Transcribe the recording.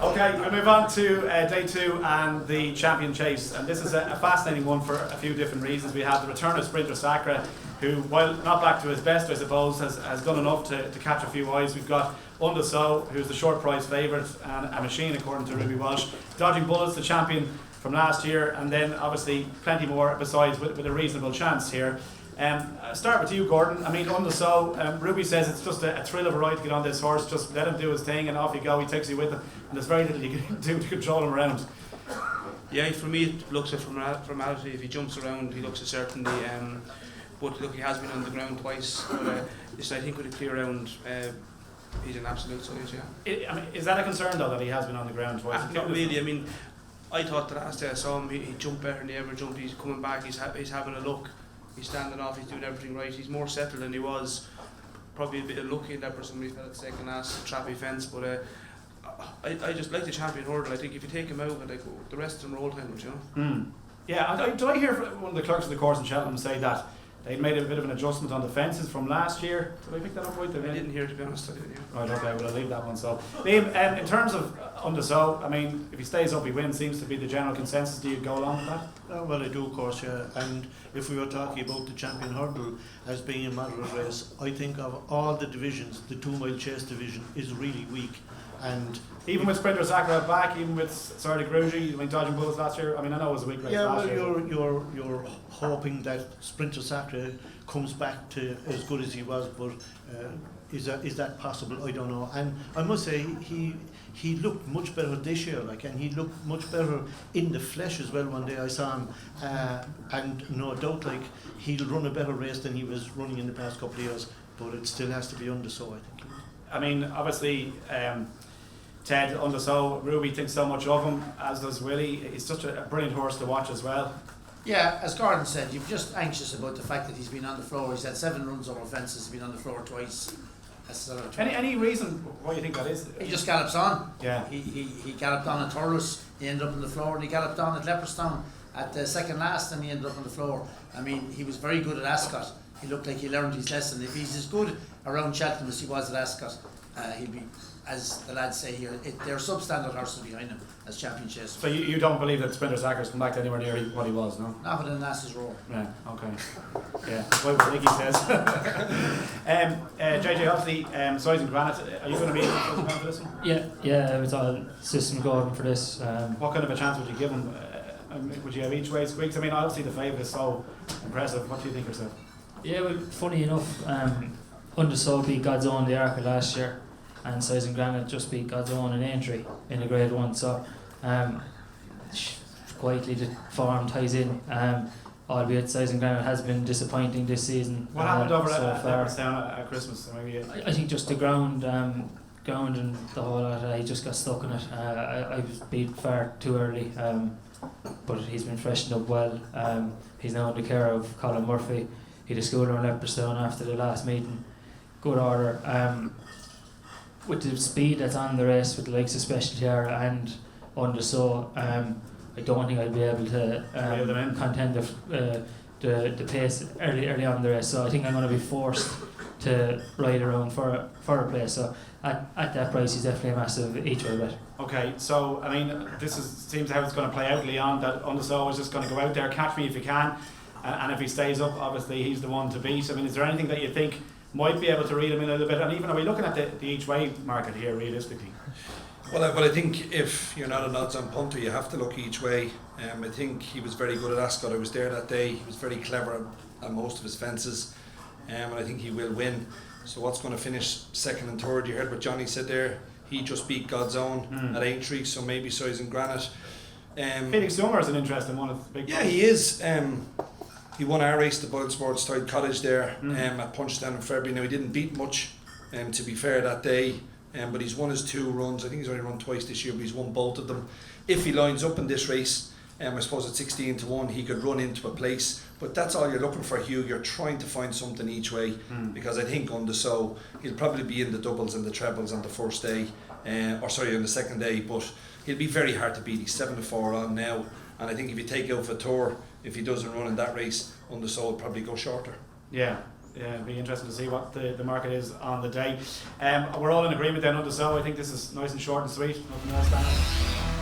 Okay, we move on to day 2 and the champion chase, and this is a fascinating one for a few different reasons. We have the return of sprinter Sacre, who, while not back to his best, I suppose, has done enough to catch a few eyes. We've got Undeso, who's the short price favourite and a machine according to Ruby Walsh. Dodging Bullets, the champion from last year, and then obviously plenty more besides with a reasonable chance here. Start with you, Gordon. I mean, Undeso, Ruby says it's just a thrill of a ride to get on this horse. Just let him do his thing and off you go. He takes you with him, and there's very little you can do to control him around. Yeah, for me it looks like formality. If he jumps around, he looks a certainty. But look, he has been on the ground twice. But I think with a clear round, he's an absolute size. Yeah. I mean, is that a concern though, that he has been on the ground twice? Not really. I mean, I thought the last day I saw him, he jumped better than he ever jumped. He's coming back. He's having a look. He's standing off. He's doing everything right. He's more settled than he was. Probably a bit unlucky in that for somebody fell at the second last trappy fence. But I just like the champion hurdle. I think if you take him out, the rest of them are old timers, you know. Yeah, do I hear from one of the clerks of the course in Cheltenham say that they made a bit of an adjustment on the fences from last year? Did I pick that up right? I didn't hear, to be honest. I didn't hear. Right, okay, well I'll leave that one. So, Liam, in terms of Undeso, I mean, if he stays up, he wins. Seems to be the general consensus. Do you go along with that? Well, I do, of course, yeah. And if we were talking about the champion hurdle as being a matter of race, I think of all the divisions, the 2 mile chase division is really weak. And even with Sprinter Sacre back, even with Sardi Grugy, I mean, Dodging Bullets last year, I mean, I know it was a weak race last year. Yeah, well, you're hoping that Sprinter Sacre comes back to as good as he was, but is that possible? I don't know. And I must say, he looked much better this year, and he looked much better in the flesh as well. One day I saw him, and no doubt, he'll run a better race than he was running in the past couple of years, but it still has to be Undeso, I think. I mean, obviously, Ted Undeso, Ruby thinks so much of him, as does Willie. He's such a brilliant horse to watch as well. Yeah, as Gordon said, you're just anxious about the fact that he's been on the floor. He's had 7 runs over fences, he's been on the floor twice. Any reason why you think that is? He just gallops on. Yeah. He galloped on at Thurles, he ended up on the floor, and he galloped on at Leopardstown at the second last, and he ended up on the floor. I mean, he was very good at Ascot. He looked like he learned his lesson. If he's as good around Cheltenham as he was at Ascot, he'll be, as the lads say here, they're substandard horses behind him as champion chasers. So you don't believe that Sprinter Sacre's come back to anywhere near what he was, no? Not within Nass's roar. Yeah, okay. Yeah, that's what Nicky says. JJ, obviously, Size and Granite, are you going to be in for this one? Yeah, it was all system going for this. What kind of a chance would you give him? Would you have each way squeaks? I mean, obviously the favourite is so impressive. What do you think yourself? Yeah, well, funny enough, Undeso beat God's Own the Arca last year, and Size and Granite just beat God's Own in Aintree in the Grade 1. So, quietly the form ties in. Albeit Size and Granite has been disappointing this season. What happened over so at Leopardstown at Christmas? Maybe I think just the ground and the whole lot. He just got stuck in it. I was beat far too early. But he's been freshened up well. He's now in the care of Colin Murphy. He did school around Leopardstown after the last meeting. Good order. With the speed that's on the race with the likes of Specialty Ara and Undeso, I don't think I'll be able to contend the pace early on in the race. So I think I'm going to be forced to ride around for a place. So at that price, he's definitely a massive each way bet. Okay, so I mean, seems how it's going to play out, Leon. That Undeso is just going to go out there, catch me if you can, and if he stays up, obviously he's the one to beat. I mean, is there anything that you think might be able to read him in a little bit? And even are we looking at the each way market here realistically? Well, I think if you're not an odds-on punter, you have to look each way. I think he was very good at Ascot. I was there that day. He was very clever at most of his fences, and I think he will win. So what's going to finish second and third? You heard what Johnny said there. He just beat God's Own at Aintree, so maybe Size and Granite. Felix Summer is an interesting one. Of the big he is. He won our race, the Boyle Sports Tide Cottage there at Punchestown in February. Now he didn't beat much, to be fair, that day. But he's won his 2 runs. I think he's only run twice this year, but he's won both of them. If he lines up in this race, I suppose at 16-1 he could run into a place. But that's all you're looking for, Hugh. You're trying to find something each way, because I think Undeso, he'll probably be in the doubles and the trebles on the first day, on the second day. But he'll be very hard to beat. He's 7-4 on now, and I think if you take out Tour, if he doesn't run in that race, Undeso will probably go shorter. Yeah. Yeah, it'll be interesting to see what the market is on the day. We're all in agreement then on the so. I think this is nice and short and sweet. Nothing else, Daniel.